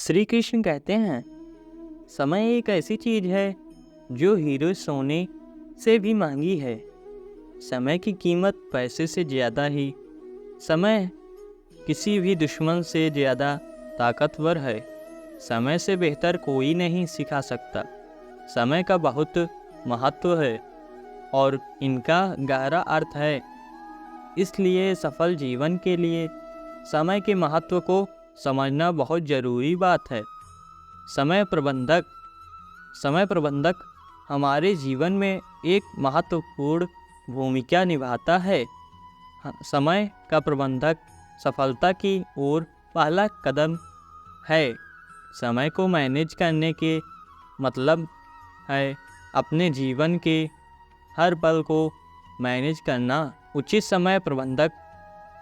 श्री कृष्ण कहते हैं, समय एक ऐसी चीज है जो हीरो सोने से भी महंगी है। समय की कीमत पैसे से ज़्यादा ही, समय किसी भी दुश्मन से ज़्यादा ताकतवर है। समय से बेहतर कोई नहीं सिखा सकता। समय का बहुत महत्व है और इनका गहरा अर्थ है। इसलिए सफल जीवन के लिए समय के महत्व को समझना बहुत ज़रूरी बात है। समय प्रबंधक हमारे जीवन में एक महत्वपूर्ण भूमिका निभाता है। समय का प्रबंधक सफलता की ओर पहला कदम है। समय को मैनेज करने के मतलब है अपने जीवन के हर पल को मैनेज करना। उचित समय प्रबंधक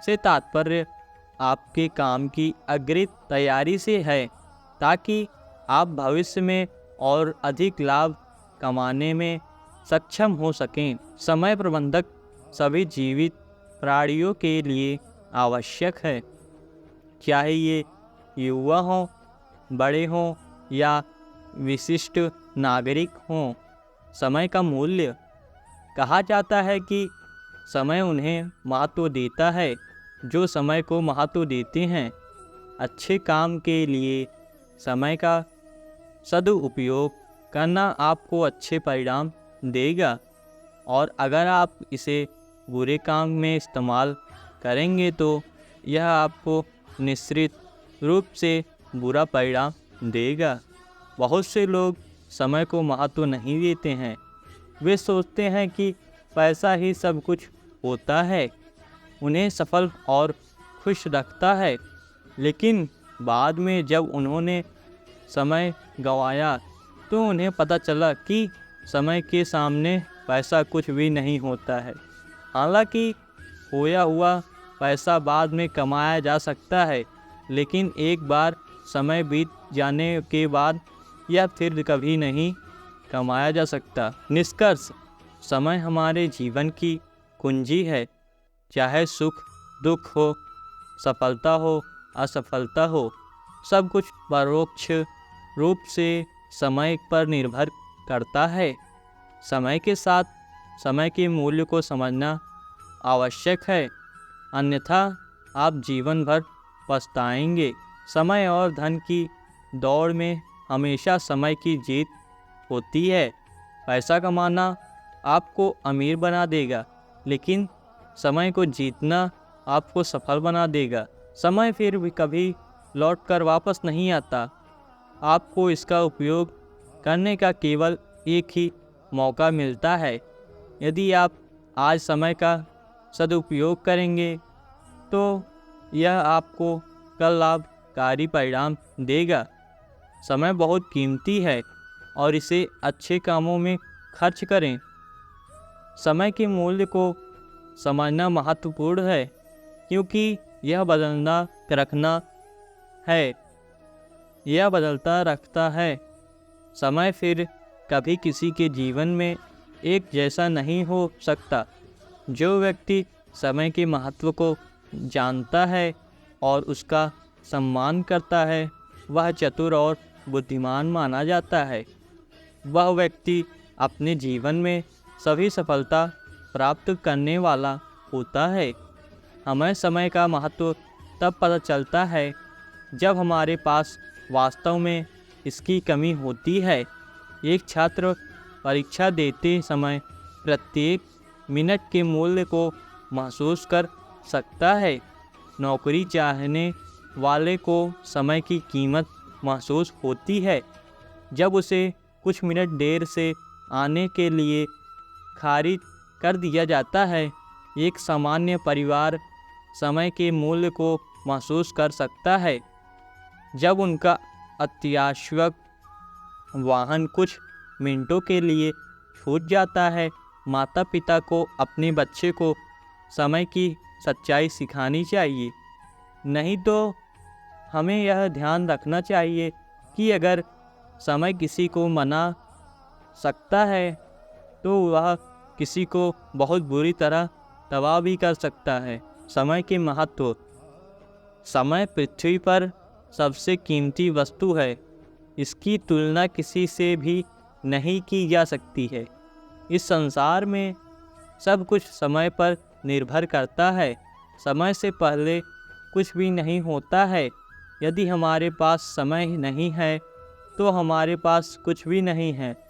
से तात्पर्य आपके काम की अग्रिम तैयारी से है, ताकि आप भविष्य में और अधिक लाभ कमाने में सक्षम हो सकें। समय प्रबंधक सभी जीवित प्राणियों के लिए आवश्यक है, चाहे ये युवा हों, बड़े हों या विशिष्ट नागरिक हों। समय का मूल्य कहा जाता है कि समय उन्हें महत्व देता है जो समय को महत्व देते हैं। अच्छे काम के लिए समय का सदुपयोग करना आपको अच्छे परिणाम देगा, और अगर आप इसे बुरे काम में इस्तेमाल करेंगे तो यह आपको निश्चित रूप से बुरा परिणाम देगा। बहुत से लोग समय को महत्व नहीं देते हैं। वे सोचते हैं कि पैसा ही सब कुछ होता है, उन्हें सफल और खुश रखता है। लेकिन बाद में जब उन्होंने समय गंवाया तो उन्हें पता चला कि समय के सामने पैसा कुछ भी नहीं होता है। हालांकि खोया हुआ पैसा बाद में कमाया जा सकता है, लेकिन एक बार समय बीत जाने के बाद यह फिर कभी नहीं कमाया जा सकता। निष्कर्ष, समय हमारे जीवन की कुंजी है। चाहे सुख दुख हो, सफलता हो, असफलता हो, सब कुछ परोक्ष रूप से समय पर निर्भर करता है। समय के साथ समय के मूल्य को समझना आवश्यक है, अन्यथा आप जीवन भर पछताएंगे। समय और धन की दौड़ में हमेशा समय की जीत होती है। पैसा कमाना आपको अमीर बना देगा, लेकिन समय को जीतना आपको सफल बना देगा। समय फिर भी कभी लौट कर वापस नहीं आता। आपको इसका उपयोग करने का केवल एक ही मौका मिलता है। यदि आप आज समय का सदुपयोग करेंगे तो यह आपको कल लाभकारी परिणाम देगा। समय बहुत कीमती है और इसे अच्छे कामों में खर्च करें। समय के मूल्य को समझना महत्वपूर्ण है, क्योंकि यह बदलता रखता है। समय फिर कभी किसी के जीवन में एक जैसा नहीं हो सकता। जो व्यक्ति समय के महत्व को जानता है और उसका सम्मान करता है, वह चतुर और बुद्धिमान माना जाता है। वह व्यक्ति अपने जीवन में सभी सफलता प्राप्त करने वाला होता है। हमें समय का महत्व तब पता चलता है जब हमारे पास वास्तव में इसकी कमी होती है। एक छात्र परीक्षा देते समय प्रत्येक मिनट के मूल्य को महसूस कर सकता है। नौकरी चाहने वाले को समय की कीमत महसूस होती है जब उसे कुछ मिनट देर से आने के लिए खारिज कर दिया जाता है। एक सामान्य परिवार समय के मूल्य को महसूस कर सकता है जब उनका अत्यावश्यक वाहन कुछ मिनटों के लिए छूट जाता है। माता पिता को अपने बच्चे को समय की सच्चाई सिखानी चाहिए। नहीं तो हमें यह ध्यान रखना चाहिए कि अगर समय किसी को मना सकता है तो वह किसी को बहुत बुरी तरह तबाह भी कर सकता है। समय के महत्व। समय पृथ्वी पर सबसे कीमती वस्तु है। इसकी तुलना किसी से भी नहीं की जा सकती है। इस संसार में सब कुछ समय पर निर्भर करता है। समय से पहले कुछ भी नहीं होता है। यदि हमारे पास समय नहीं है तो हमारे पास कुछ भी नहीं है।